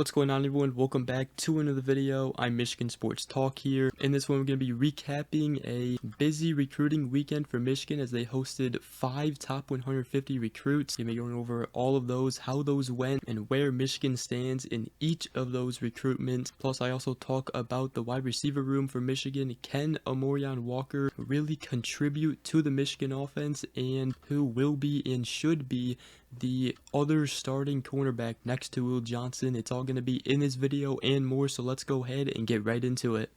What's going on, everyone? Welcome back to another video. I'm Michigan Sports Talk here. In this one, we're going to be recapping a busy recruiting weekend for Michigan as they hosted 5 top 150 recruits. We're going over all of those, how those went, and where Michigan stands in each of those recruitments. Plus, I also talk about the wide receiver room for Michigan. Can Amorion Walker really contribute to the Michigan offense, and who will be and should be the other starting cornerback next to Will Johnson? It's all going to be in this video and more, so let's go ahead and get right into it.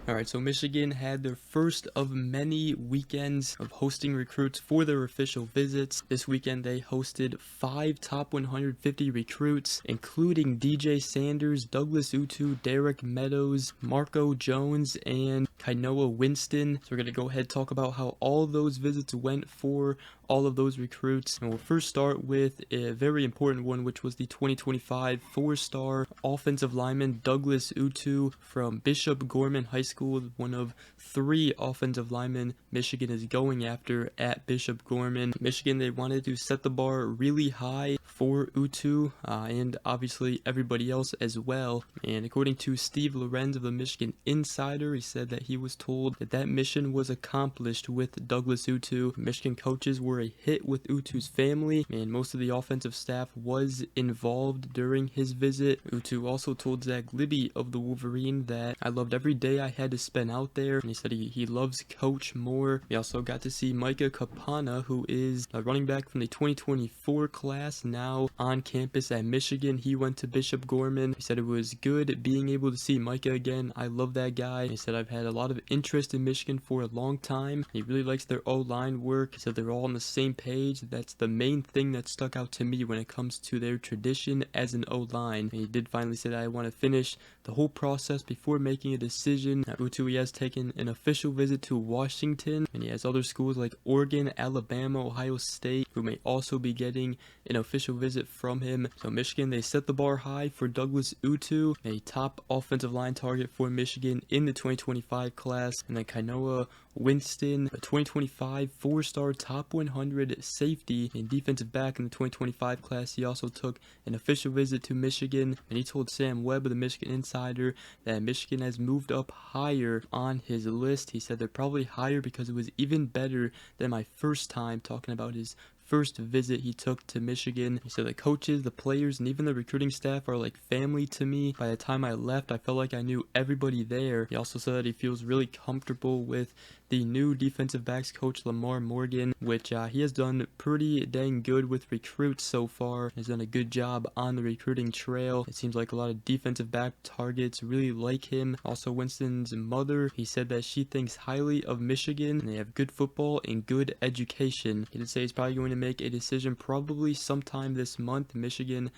Alright, so Michigan had their first of many weekends of hosting recruits for their official visits. This weekend they hosted 5 top 150 recruits, including DJ Sanders, Douglas Utu, Derek Meadows, Marco Jones, and Kainoa Winston. So we're going to go ahead and talk about how all those visits went for all of those recruits. And we'll first start with a very important one, which was the 2025 4-star offensive lineman Douglas Utu from Bishop Gorman High School, one of 3 offensive linemen Michigan is going after at Bishop Gorman. Michigan, they wanted to set the bar really high for Utu and obviously everybody else as well. And according to Steve Lorenz of the Michigan Insider, he said that he was told that that mission was accomplished with Douglas Utu. Michigan coaches were a hit with Utu's family, and most of the offensive staff was involved during his visit. Utu also told Zach Libby of the Wolverine that I loved every day I had to spend out there, and he said he loves Coach more. We also got to see Micah Kapana, who is a running back from the 2024 class, now on campus at Michigan. He went to Bishop Gorman. He said it was good being able to see Micah again. I love that guy. He said I've had a lot of interest in Michigan for a long time. He really likes their O-line work. He said they're all on the same page. That's the main thing that stuck out to me when it comes to their tradition as an O-line. And he did finally say that I want to finish the whole process before making a decision. Utu, he has taken an official visit to Washington, and he has other schools like Oregon, Alabama, Ohio State, who may also be getting an official visit from him. So Michigan, they set the bar high for Douglas Utu, a top offensive line target for Michigan in the 2025 class. And then Kainoa Winston, a 2025 4-star top 100 safety and defensive back in the 2025 class. He also took an official visit to Michigan, and he told Sam Webb of the Michigan Insider that Michigan has moved up higher on his list. He said they're probably higher because it was even better than my first time, talking about his first visit he took to Michigan. He said the coaches, the players, and even the recruiting staff are like family to me. By the time I left, I felt like I knew everybody there. He also said that he feels really comfortable with the new defensive backs coach Lamar Morgan, which he has done pretty dang good with recruits so far. He's done a good job on the recruiting trail. It seems like a lot of defensive back targets really like him. Also, Winston's mother, he said that she thinks highly of Michigan, and they have good football and good education. He did say he's probably going to make a decision probably sometime this month. Michigan,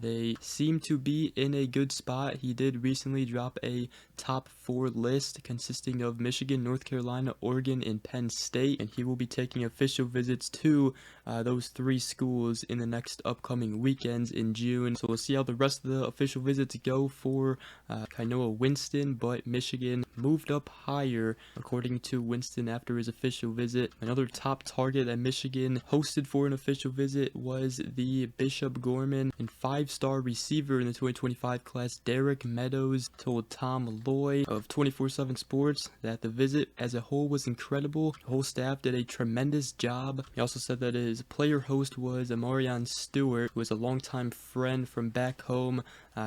they seem to be in a good spot. He did recently drop a top 4 list consisting of Michigan, North Carolina, Oregon, and Penn State, and he will be taking official visits to those 3 schools in the next upcoming weekends in June. So we'll see how the rest of the official visits go for Kainoa Winston, but Michigan moved up higher according to Winston after his official visit. Another top target that Michigan hosted for an official visit was the Bishop Gorman and 5-star receiver in the 2025 class, Derek Meadows, told Tom Loy of 24/7 Sports that the visit as a whole was incredible. The whole staff did a tremendous job. He also said that his player host was Amorion Stewart, who is a longtime friend from back home.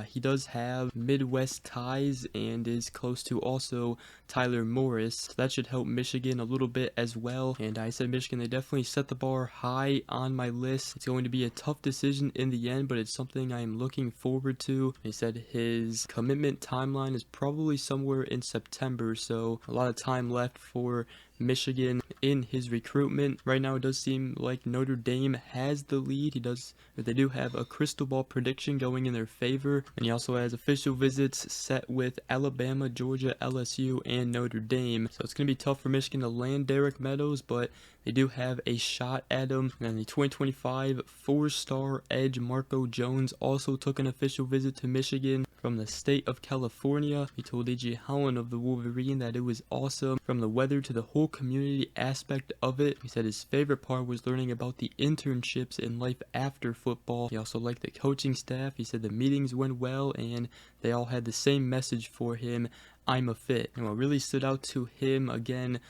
He does have Midwest ties and is close to also Tyler Morris. So that should help Michigan a little bit as well. And I said Michigan, they definitely set the bar high on my list. It's going to be a tough decision in the end, but it's something I am looking forward to. He said his commitment timeline is probably somewhere in September, so a lot of time left for Michigan in his recruitment. Right now it does seem like Notre Dame has the lead. They do have a crystal ball prediction going in their favor, and he also has official visits set with Alabama, Georgia, LSU, and Notre Dame. So it's going to be tough for Michigan to land Derek Meadows, but they do have a shot at him. And the 2025 four-star edge Marco Jones also took an official visit to Michigan from the state of California. He told A.J. Holland of the Wolverine that it was awesome, from the weather to the whole community aspect of it. He said his favorite part was learning about the internships and life after football. He also liked the coaching staff. He said the meetings went well and they all had the same message for him: I'm a fit. And what really stood out to him again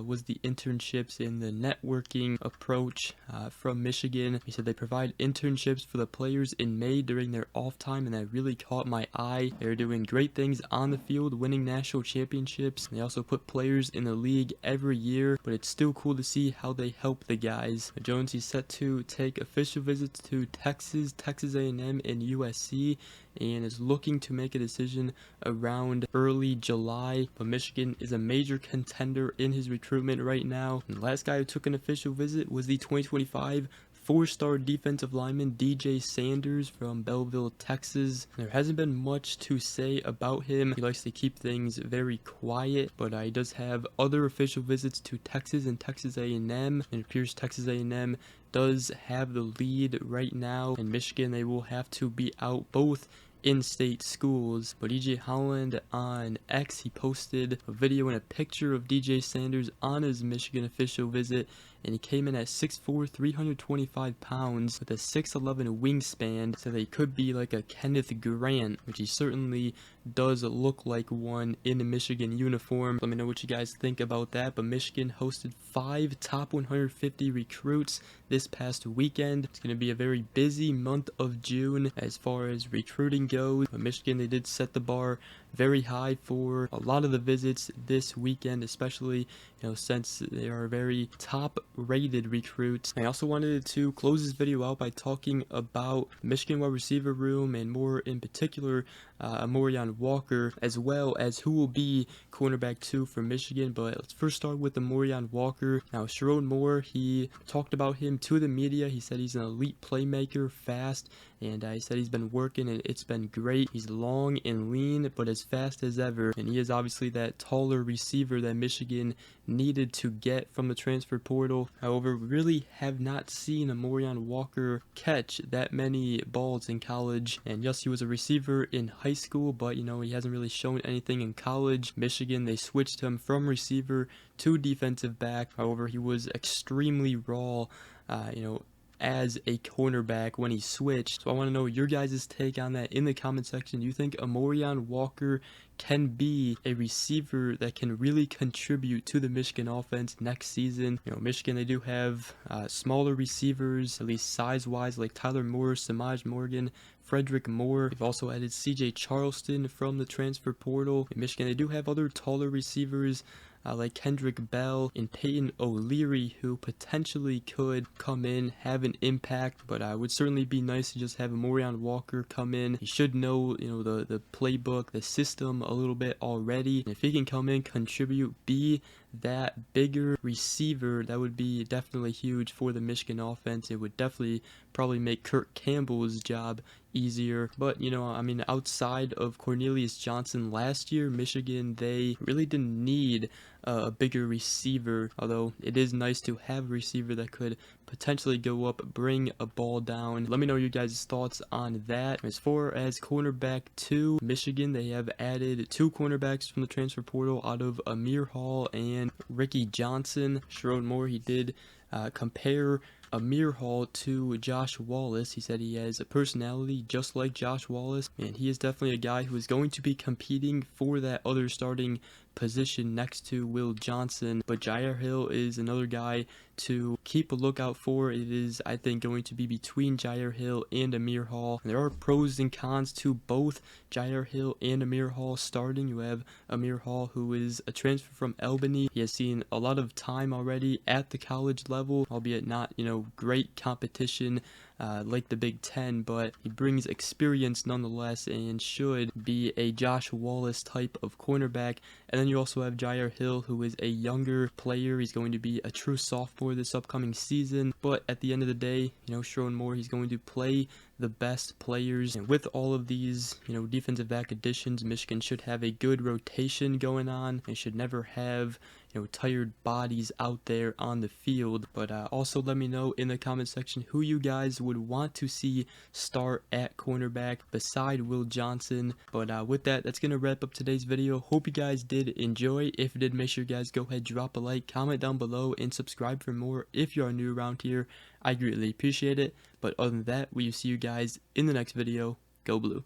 was the internships and the networking approach from Michigan. He said they provide internships for the players in May during their off time, and that really caught my eye. They're doing great things on the field, winning national championships. They also put players in the league every year, but it's still cool to see how they help the guys. Jones, he's set to take official visits to Texas, Texas A&M, and USC, and is looking to make a decision around early July. But Michigan is a major contender in his recruitment right now. And the last guy who took an official visit was the 2025 four-star defensive lineman DJ Sanders from Belleville, Texas. There hasn't been much to say about him. He likes to keep things very quiet, but he does have other official visits to Texas and Texas A&M. It appears Texas A&M does have the lead right now. In Michigan, they will have to be out both in-state schools. But E.J. Holland on X, he posted a video and a picture of DJ Sanders on his Michigan official visit, and he came in at 6'4", 325 pounds with a 6'11" wingspan, so they could be like a Kenneth Grant, which he certainly does look like one in a Michigan uniform. Let me know what you guys think about that. But Michigan hosted 5 top 150 recruits this past weekend. It's going to be a very busy month of June as far as recruiting goes. But Michigan, they did set the bar very high for a lot of the visits this weekend, especially since they are very top rated recruits. I also wanted to close this video out by talking about Michigan wide receiver room, and more in particular Amorion Walker, as well as who will be cornerback 2 for Michigan. But let's first start with Amorion Walker. Now, Sherrone Moore, he talked about him to the media. He said he's an elite playmaker, fast, and he said he's been working and it's been great. He's long and lean, but as fast as ever, and he is obviously that taller receiver that Michigan needed to get from the transfer portal. However, we really have not seen Amorion Walker catch that many balls in college. And yes, he was a receiver in high school, but he hasn't really shown anything in college. Michigan, they switched him from receiver to defensive back. However, he was extremely raw, as a cornerback when he switched. So I want to know your guys' take on that in the comment section. Do you think Amorion Walker can be a receiver that can really contribute to the Michigan offense next season? Michigan, they do have smaller receivers, at least size-wise, like Tyler Moore, Samaj Morgan, Frederick Moore. They've also added C.J. Charleston from the transfer portal. In Michigan, they do have other taller receivers like Kendrick Bell and Peyton O'Leary, who potentially could come in, have an impact, but it would certainly be nice to just have Amorion Walker come in. He should know, the playbook, the system a little bit already. And if he can come in, contribute, be that bigger receiver, that would be definitely huge for the Michigan offense. It would definitely probably make Kirk Campbell's job easier. But outside of Cornelius Johnson last year, Michigan, they really didn't need a bigger receiver, although it is nice to have a receiver that could potentially go up, bring a ball down. Let me know your guys' thoughts on that. As far as cornerback 2, Michigan, they have added 2 cornerbacks from the transfer portal out of Amir Hall and Ricky Johnson. Sherrone Moore, he did compare Amir Hall to Josh Wallace. He said he has a personality just like Josh Wallace, and he is definitely a guy who is going to be competing for that other starting position next to Will Johnson. But Jair Hill is another guy to keep a lookout for. It is, I think, going to be between Jair Hill and Amir Hall. And there are pros and cons to both Jair Hill and Amir Hall starting. You have Amir Hall, who is a transfer from Albany. He has seen a lot of time already at the college level, albeit not, great competition like the Big Ten, but he brings experience nonetheless and should be a Josh Wallace type of cornerback. And then you also have Jair Hill, who is a younger player. He's going to be a true sophomore this upcoming season, but at the end of the day, Sherrone Moore, he's going to play the best players. And with all of these, defensive back additions, Michigan should have a good rotation going on. They should never have tired bodies out there on the field. But also let me know in the comment section who you guys would want to see start at cornerback beside Will Johnson. But with that, that's gonna wrap up today's video. Hope you guys did enjoy. If you did, make sure you guys go ahead, drop a like, comment down below, and subscribe for more if you are new around here. I greatly appreciate it. But other than that, we will see you guys in the next video. Go Blue.